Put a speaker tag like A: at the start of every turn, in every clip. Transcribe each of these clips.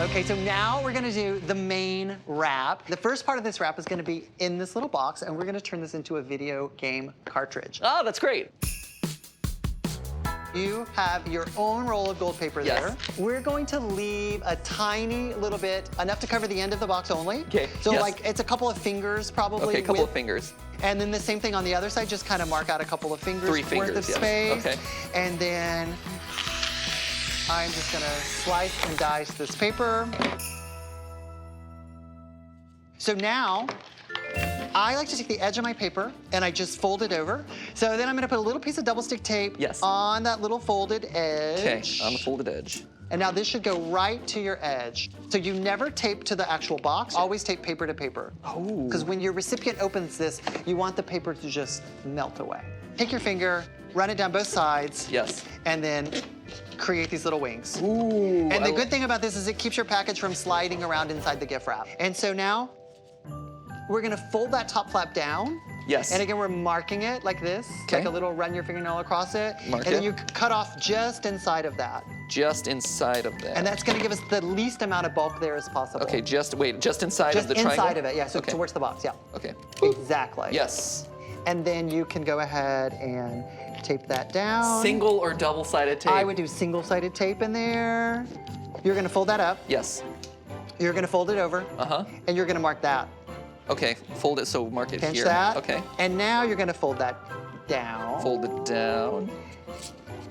A: Okay, so now we're gonna do the main wrap. The first part of this wrap is gonna be in this little box, and we're gonna turn this into a video game cartridge.
B: Oh, that's great.
A: You have your own roll of gold paper
B: Yes.
A: there. We're going to leave a tiny little bit, enough to cover the end of the box only.
B: Okay,
A: So
B: yes.
A: like, it's a couple of fingers probably.
B: Okay, a couple of
A: width.
B: fingers.
A: And then the same thing on the other side, just kind of mark out a couple of fingers
B: 3
A: worth
B: fingers,
A: of
B: yes.
A: space.
B: Okay.
A: And then I'm just gonna slice and dice this paper. So now, I like to take the edge of my paper and I just fold it over. So then I'm gonna put a little piece of double stick tape
B: Yes.
A: on that little folded edge.
B: Okay, on the folded edge.
A: And now this should go right to your edge. So you never tape to the actual box, always tape paper to paper.
B: Oh.
A: Because when your recipient opens this, you want the paper to just melt away. Take your finger, run it down both sides.
B: Yes.
A: And then create these little wings.
B: Ooh.
A: And the good thing about this is it keeps your package from sliding around inside the gift wrap. And so now, we're gonna fold that top flap down.
B: Yes.
A: And again, we're marking it like this,
B: Okay.
A: like a little run your fingernail across it.
B: Mark
A: and then
B: it.
A: you cut off just inside of that.
B: Just inside of that.
A: And that's gonna give us the least amount of bulk there as possible.
B: Okay, just inside
A: Just
B: of the triangle?
A: inside of it, yeah, so
B: Okay.
A: towards the box, yeah.
B: Okay.
A: Exactly.
B: Yes.
A: And then you can go ahead and tape that down.
B: Single or double-sided tape?
A: I would do single-sided tape in there. You're gonna fold that up.
B: Yes.
A: You're gonna fold it over.
B: Uh-huh.
A: And you're gonna mark that.
B: Okay, fold it, so mark it
A: Pinch
B: here.
A: that.
B: Okay.
A: And now you're gonna fold that down.
B: Fold it down,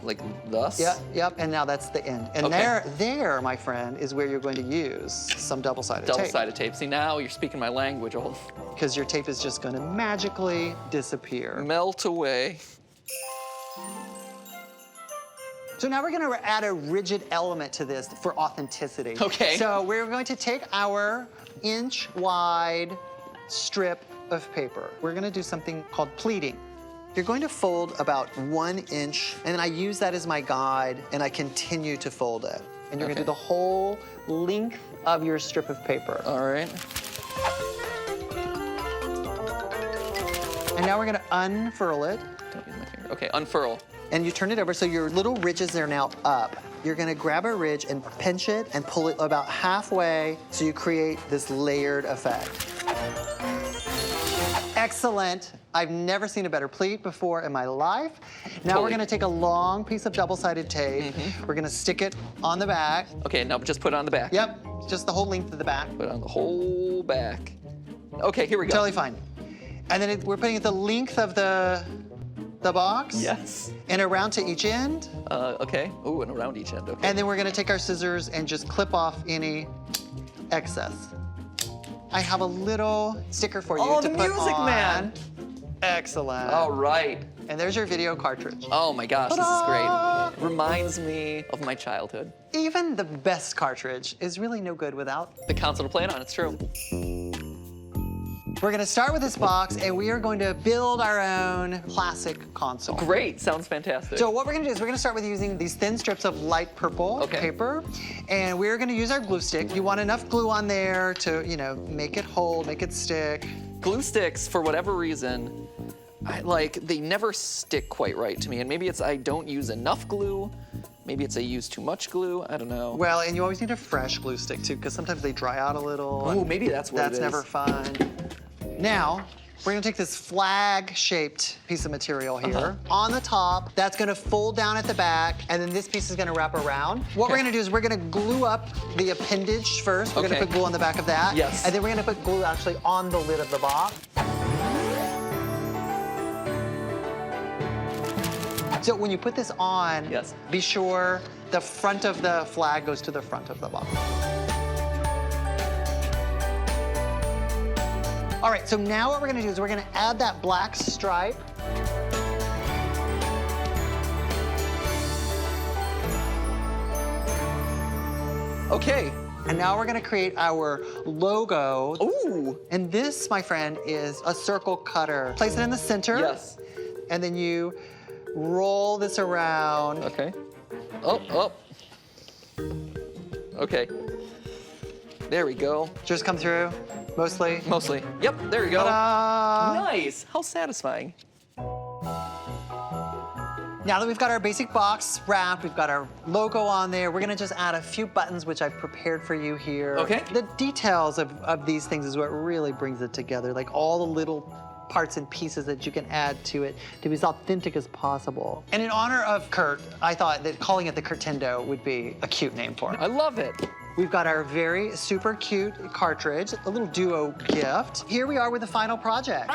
B: like thus?
A: Yep, and now that's the end. And
B: Okay.
A: there, my friend, is where you're going to use some double-sided tape.
B: Double-sided tape. See, now you're speaking my language. Oh,
A: Because your tape is just gonna magically disappear.
B: melt away.
A: So now we're gonna add a rigid element to this for authenticity.
B: Okay.
A: So we're going to take our inch-wide strip of paper. We're gonna do something called pleating. You're going to fold about 1 inch, and then I use that as my guide, and I continue to fold it. And you're
B: Okay.
A: gonna do the whole length of your strip of paper.
B: All right.
A: And now we're gonna unfurl it,
B: Don't use my finger. Okay, unfurl.
A: and you turn it over so your little ridges are now up. You're gonna grab a ridge and pinch it and pull it about halfway so you create this layered effect. Excellent. I've never seen a better pleat before in my life. Now we're
B: Totally.
A: gonna take a long piece of double-sided tape. We're gonna stick it on the back.
B: Okay, now just put it on the back.
A: Yep, just the whole length of the back.
B: Put it on the whole back. Okay, here we go.
A: Totally fine. And then we're putting it the length of the box.
B: Yes.
A: And around to each end.
B: Okay. Ooh, and around each end. Okay.
A: And then we're gonna take our scissors and just clip off any excess. I have a little sticker for you
B: Oh,
A: to
B: the
A: put
B: Music
A: on.
B: Man.
A: Excellent.
B: All right.
A: And there's your video cartridge.
B: Oh my gosh, this is
A: Ta-da!
B: great. Reminds me of my childhood.
A: Even the best cartridge is really no good without.
B: The console to play it on, it's true.
A: We're gonna start with this box, and we are going to build our own classic console.
B: Great, sounds fantastic.
A: So what we're gonna do is we're gonna start with using these thin strips of light purple
B: Okay.
A: paper, and we're gonna use our glue stick. You want enough glue on there to, make it hold, make it stick.
B: Glue sticks, for whatever reason, they never stick quite right to me. And maybe it's I don't use enough glue. Maybe it's I use too much glue. I don't know.
A: Well, and you always need a fresh glue stick too, because sometimes they dry out a little.
B: Ooh,
A: and
B: maybe that's what it
A: That's
B: is.
A: never fun. Now, we're gonna take this flag-shaped piece of material here. On the top, that's gonna fold down at the back, and then this piece is gonna wrap around. What we're
B: Okay.
A: gonna do is we're gonna glue up the appendage first. We're
B: Okay.
A: gonna put glue on the back of that.
B: Yes.
A: And then we're gonna put glue actually on the lid of the box. So when you put this on,
B: Yes.
A: be sure the front of the flag goes to the front of the box. All right, so now what we're gonna do is we're gonna add that black stripe.
B: Okay.
A: And now we're gonna create our logo.
B: Ooh.
A: And this, my friend, is a circle cutter. Place it in the center.
B: Yes.
A: And then you roll this around.
B: Okay. Oh. Okay. There we go.
A: Just come through, mostly.
B: Mostly. Yep, there we go.
A: Ta-da!
B: Nice. How satisfying.
A: Now that we've got our basic box wrapped, we've got our logo on there, we're gonna just add a few buttons which I've prepared for you here.
B: Okay.
A: The details of these things is what really brings it together, like all the little parts and pieces that you can add to it to be as authentic as possible. And in honor of Kurt, I thought that calling it the Kurtendo would be a cute name for it.
B: I love it.
A: We've got our very super cute cartridge, a little duo gift. Here we are with the final project.